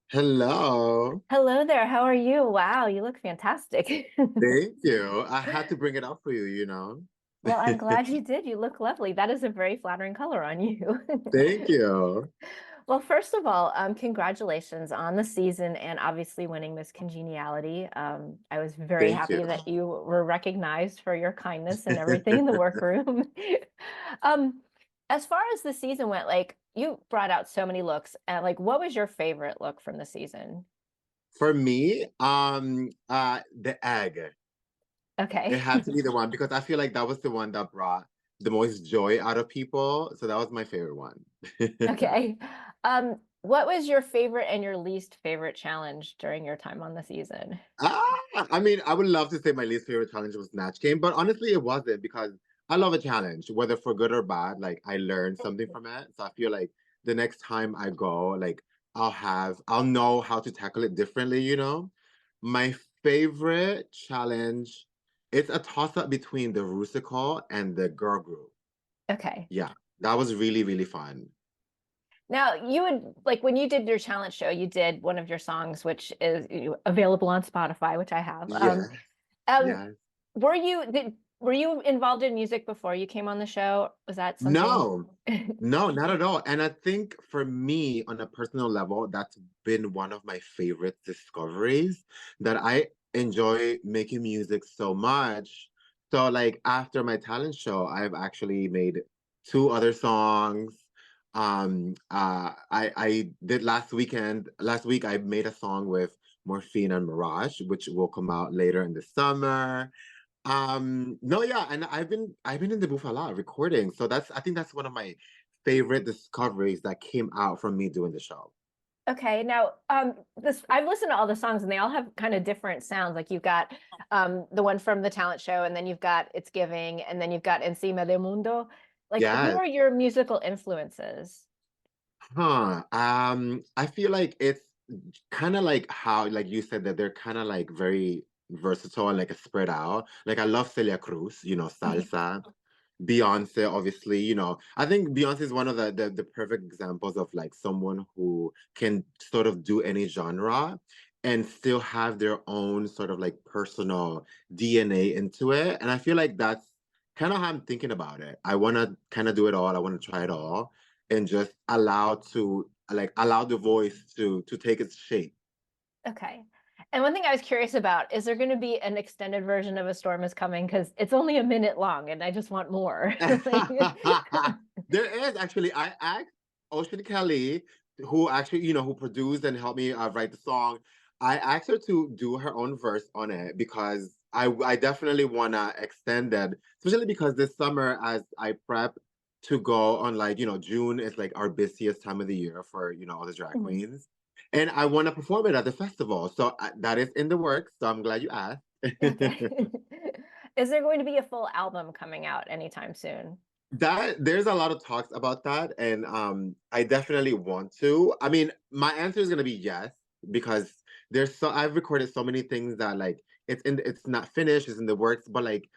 Hello. Hello there. How are you? Wow, you look fantastic. Thank you. I had to bring it up for you. Well, I'm glad you did. You look lovely. That is a very flattering color on you. Thank you. Well, first of all, congratulations on the season and obviously winning Miss Congeniality. I was very Thank you. happy that you were recognized for your kindness and everything in the workroom. Um, as far as the season went, like you brought out so many looks. Like, what was your favorite look from the season? For me, the egg. It Okay. had to be the one because I feel like that was the one that brought the most joy out of people. So that was my favorite one. Okay. What was your favorite and your least favorite challenge during your time on the season? I mean, I would love to say my least favorite challenge was Snatch Game, but honestly, it wasn't because I love a challenge, whether for good or bad. Like, I learned something from it. So I feel like the next time I go, like, I'll know how to tackle it differently. My favorite challenge, it's a toss-up between the Rusical and the girl group. Okay. Yeah, that was really, really fun. Now, you would like when you did your challenge show, you did one of your songs, which is available on Spotify, which I have. Yeah, Um, yeah. were you involved in music before you came on the show? Was that something? No, no, not at all. And I think for me, on a personal level, that's been one of my favorite discoveries that I enjoy making music so much. So, like, after my talent show, I've actually made two other songs. I did last week I made a song with Morphine and Mirage, which will come out later in the summer. No, yeah, and I've been in the booth a lot recording. So I think that's one of my favorite discoveries that came out from me doing the show. Okay, now this I've listened to all the songs and they all have kind of different sounds. Like you've got the one from the talent show, and then you've got It's Giving, and then you've got Encima del Mundo. Like, who Yes. are your musical influences? Huh. I feel like it's kind of like how, like you said, that they're kind of like very versatile and like a spread out. Like I love Celia Cruz, salsa. Beyonce, obviously. I think Beyonce is one of the perfect examples of like someone who can sort of do any genre and still have their own sort of like personal DNA into it. And I feel like that's kind of how I'm thinking about it. I want to kind of do it all. I want to try it all and just allow the voice to take its shape. Okay. And one thing I was curious about, is there going to be an extended version of A Storm is Coming? Because it's only a minute long and I just want more. Like, There is actually. I asked Ocean Kelly, who actually, who produced and helped me write the song. I asked her to do her own verse on it because I definitely wanna extend that, especially because this summer, as I prep to go on, like, June is like our busiest time of the year for all the drag Mhm. queens, and I want to perform it at the festival. So that is in the works. So I'm glad you asked. Okay. Is there going to be a full album coming out anytime soon? That there's a lot of talks about that, and I definitely want to. I mean, my answer is gonna be yes because I've recorded so many things that like it's not finished, it's in the works, but like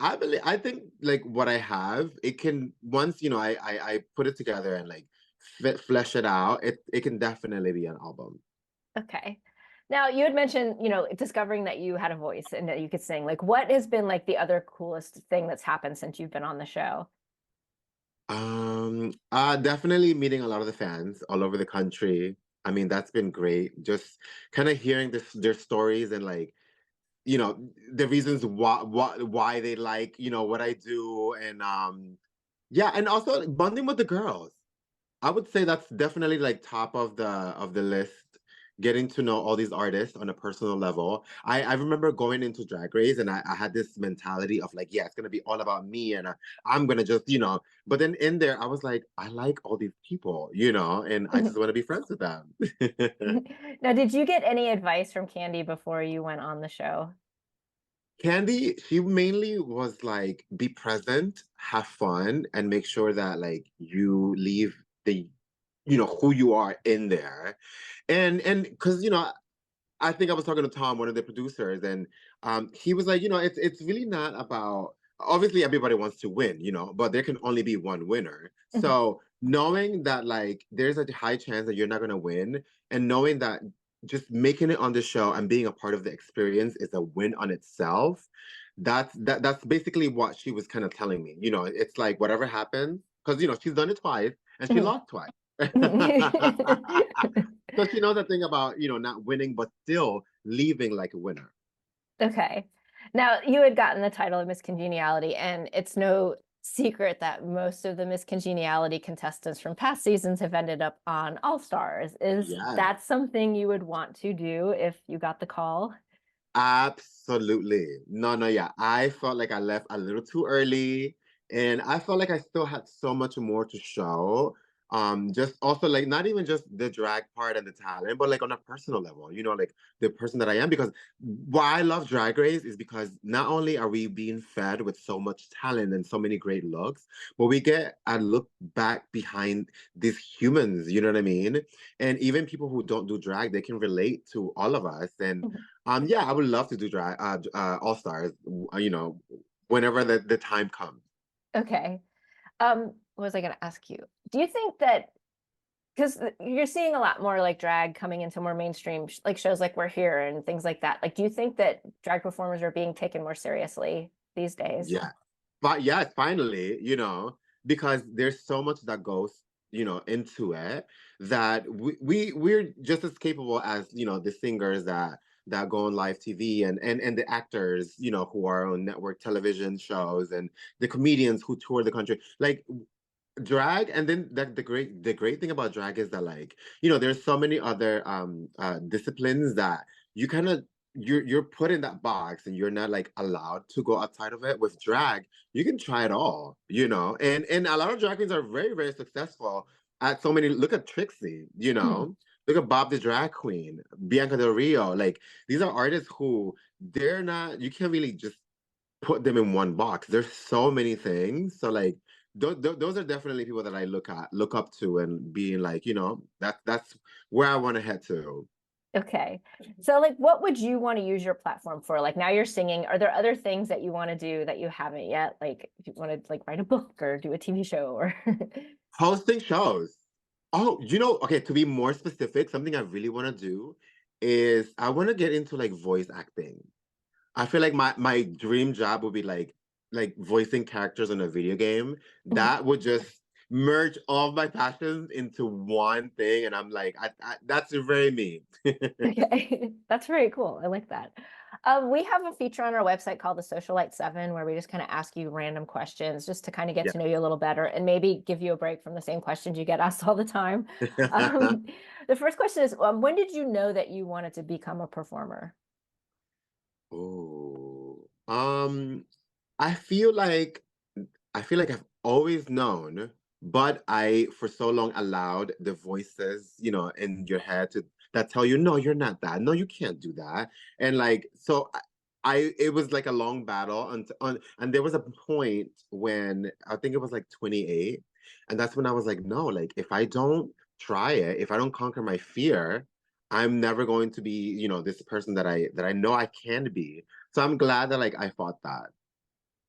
I think like what I have, it can once I put it together and like flesh it out, it can definitely be an album. Okay. Now, you had mentioned, discovering that you had a voice and that you could sing. Like, what has been like the other coolest thing that's happened since you've been on the show? Definitely meeting a lot of the fans all over the country. I mean, that's been great. Just kind of hearing their stories and like, the reasons why they like, what I do and yeah, and also like, bonding with the girls. I would say that's definitely like top of the list. Getting to know all these artists on a personal level. I remember going into Drag Race and I had this mentality of like, yeah, it's gonna be all about me and I'm gonna just. But then in there, I was like, I like all these people, and I just want to be friends with them. Now, did you get any advice from Candy before you went on the show? Candy, she mainly was like, be present, have fun, and make sure that like you leave who you are in there. And because I think I was talking to Tom, one of the producers, and he was like, it's really not about. Obviously, everybody wants to win, but there can only be one winner. Mhm. So knowing that like there's a high chance that you're not gonna win, and knowing that just making it on the show and being a part of the experience is a win on itself. That's basically what she was kind of telling me. You know, it's like whatever happens, because you know she's done it twice and she Mhm. lost twice. So she knows that thing about, you know, not winning but still leaving like a winner. Okay. Now, you had gotten the title of Miss Congeniality, and it's no secret that most of the Miss Congeniality contestants from past seasons have ended up on All Stars. Is Yeah. that something you would want to do if you got the call? Absolutely. No, no, yeah. I felt like I left a little too early, and I felt like I still had so much more to show. Just also like not even just the drag part and the talent, but like on a personal level, you know, like the person that I am. Because why I love Drag Race is because not only are we being fed with so much talent and so many great looks, but we get a look back behind these humans, you know what I mean? And even people who don't do drag, they can relate to all of us. And Mhm. yeah, I would love to do drag All Stars, you know, whenever the time comes. Okay. What was I going to ask you? Do you think that because you're seeing a lot more like drag coming into more mainstream like shows like We're Here and things like that. Like, do you think that drag performers are being taken more seriously these days? Yeah. But yes, finally, you know, because there's so much that goes, you know, into it that we're just as capable as, you know, the singers that go on live TV and the actors, you know, who are on network television shows and the comedians who tour the country. Like drag, and then the great thing about drag is that like, you know, there's so many other disciplines that you kind of you're put in that box and you're not like allowed to go outside of it. With drag you can try it all, you know, and a lot of drag queens are very very successful at so many. Look at Trixie, you Mhm. know, look at Bob the Drag Queen, Bianca Del Rio. Like these are artists who they're not, you can't really just put them in one box. There's so many things. So like those are definitely people that I look up to, and being like, you know, that's where I want to head to. Okay. So like what would you want to use your platform for? Like now you're singing. Are there other things that you want to do that you haven't yet? Like if you want to like write a book or do a TV show or Hosting shows. Oh, you know, okay, to be more specific, something I really want to do is I want to get into like voice acting. I feel like my dream job would be like voicing characters in a video game. That would just merge all of my passions into one thing, and I'm like, that's very me. Okay, that's very cool. I like that. We have a feature on our website called the Socialite Seven, where we just kind of ask you random questions just to kind of get Yeah. to know you a little better and maybe give you a break from the same questions you get asked all the time. Um, the first question is, when did you know that you wanted to become a performer? Oh, I feel like I feel like I've always known, but I for so long allowed the voices, you know, in your head to that tell you, no, you're not that. No, you can't do that. And like, so I it was like a long battle and there was a point when I think it was like 28, and that's when I was like, no, like if I don't try it, if I don't conquer my fear, I'm never going to be, you know, this person that I know I can be. So I'm glad that like I fought that.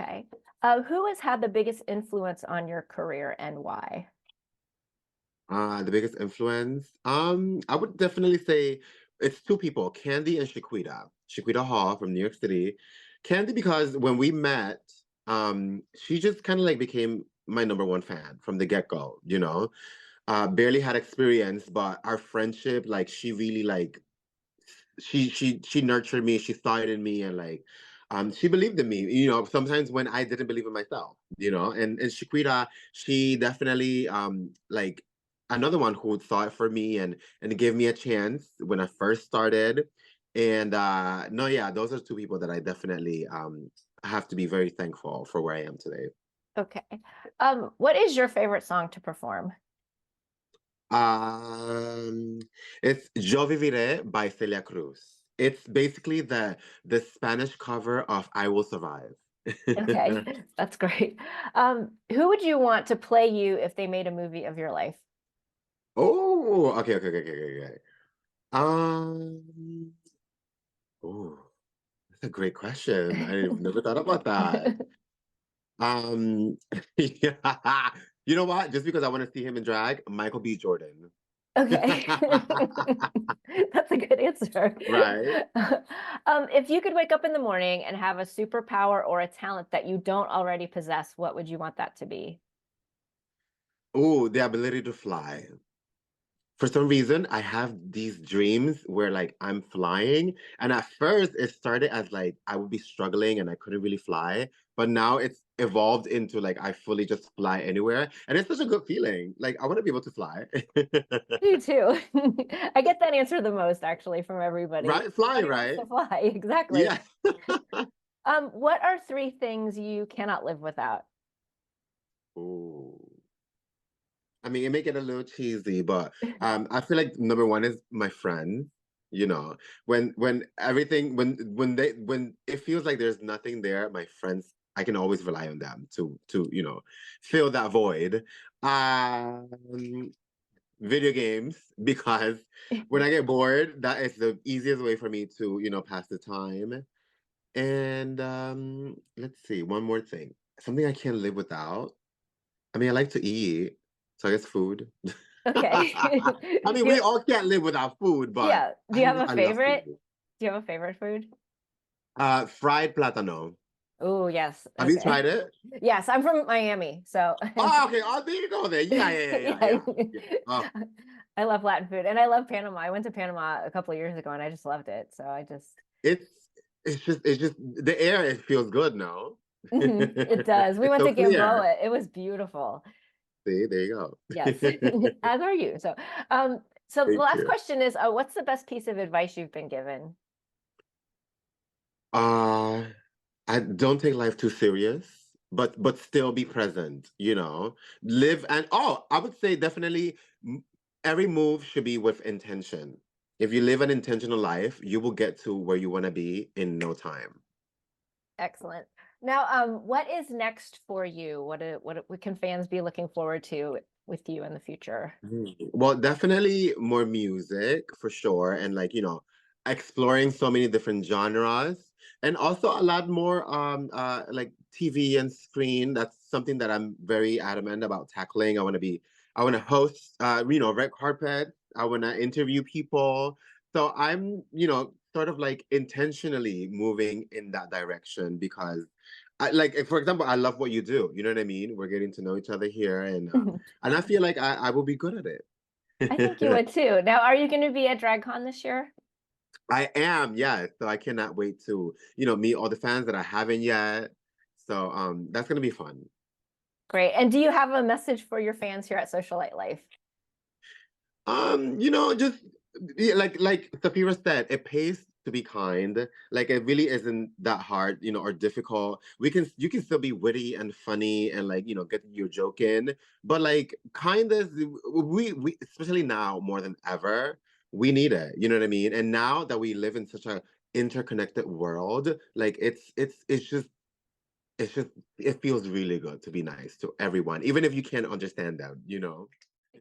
Okay. Who has had the biggest influence on your career and why? The biggest influence. I would definitely say it's two people, Candy and Shaquita. Shaquita Hall from New York City. Candy, because when we met, she just kind of like became my number one fan from the get-go, you know. Barely had experience, but our friendship, like she really like she nurtured me, she saw it in me, and like she believed in me, you know, sometimes when I didn't believe in myself, you know. And Shaquita, she definitely like another one who saw it for me and gave me a chance when I first started. And no, yeah, those are two people that I definitely have to be very thankful for where I am today. Okay. What is your favorite song to perform? Um, it's Yo Viviré by Celia Cruz. It's basically the Spanish cover of I Will Survive. Okay, that's great. Who would you want to play you if they made a movie of your life? Oh, okay, okay, okay, okay, okay. Um, oh, that's a great question. I've never thought about that. Um, yeah, You know what? Just because I want to see him in drag, Michael B. Jordan. Okay. That's a good answer. Right? If you could wake up in the morning and have a superpower or a talent that you don't already possess, what would you want that to be? Oh, the ability to fly. For some reason, I have these dreams where like I'm flying. And at first it started as like I would be struggling and I couldn't really fly. But now it's evolved into like I fully just fly anywhere. And it's such a good feeling. Like I want to be able to fly. You too. I get that answer the most actually from everybody. Right? Fly, Everybody wants right? to fly. Exactly. Yeah. What are three things you cannot live without? Ooh. I mean, it may get a little cheesy, but I feel like number one is my friends. You know, when everything when it feels like there's nothing there, my friends, I can always rely on them to fill that void. Um, Video games because when I get bored, that is the easiest way for me to pass the time. And let's see, one more thing, something I can't live without. I mean, I like to eat, so I guess food. Okay. I mean, Do we you, all can't live without food, but yeah. Do I you don't have know. a I love favorite? food. Do you have a favorite food? Fried plátano. Oh, yes. Have you tried Okay. it? Yes, I'm from Miami, so Oh, okay. Oh, there you go. There. Yeah, yeah, yeah, yeah, yeah. yeah. Yeah. Oh, I love Latin food and I love Panama. I went to Panama a couple of years ago and I just loved it. So I just it's it's just the air. It feels good now. it does. We It's went so to clear. Gamboa. It was beautiful. See, there you go. Yes. As are you. So the Thank last you. question is what's the best piece of advice you've been given? Uh, I don't take life too serious, but still be present, Live and I would say definitely every move should be with intention. If you live an intentional life, you will get to where you want to be in no time. Excellent. Now, what is next for you? What can fans be looking forward to with you in the future? Well, definitely more music for sure. And like, exploring so many different genres and also a lot more like TV and screen. That's something that I'm very adamant about tackling. I want to host red carpet. I want to interview people. So I'm, sort of like intentionally moving in that direction because like for example, I love what you do. You know what I mean? We're getting to know each other here and I feel like I will be good at I think you it. would too. Now, are you going to be at DragCon this year? I am, yeah. So I cannot wait to, meet all the fans that I haven't yet. So that's gonna be fun. Great. And do you have a message for your fans here at Socialite Life? Just yeah, like Safira said, it pays to be kind. Like it really isn't that hard, or difficult. You can still be witty and funny and like, get your joke in. But like kindness, we especially now more than ever, we need it. You know what I mean? And now that we live in such a interconnected world, like it's just it feels really good to be nice to everyone, even if you can't understand them.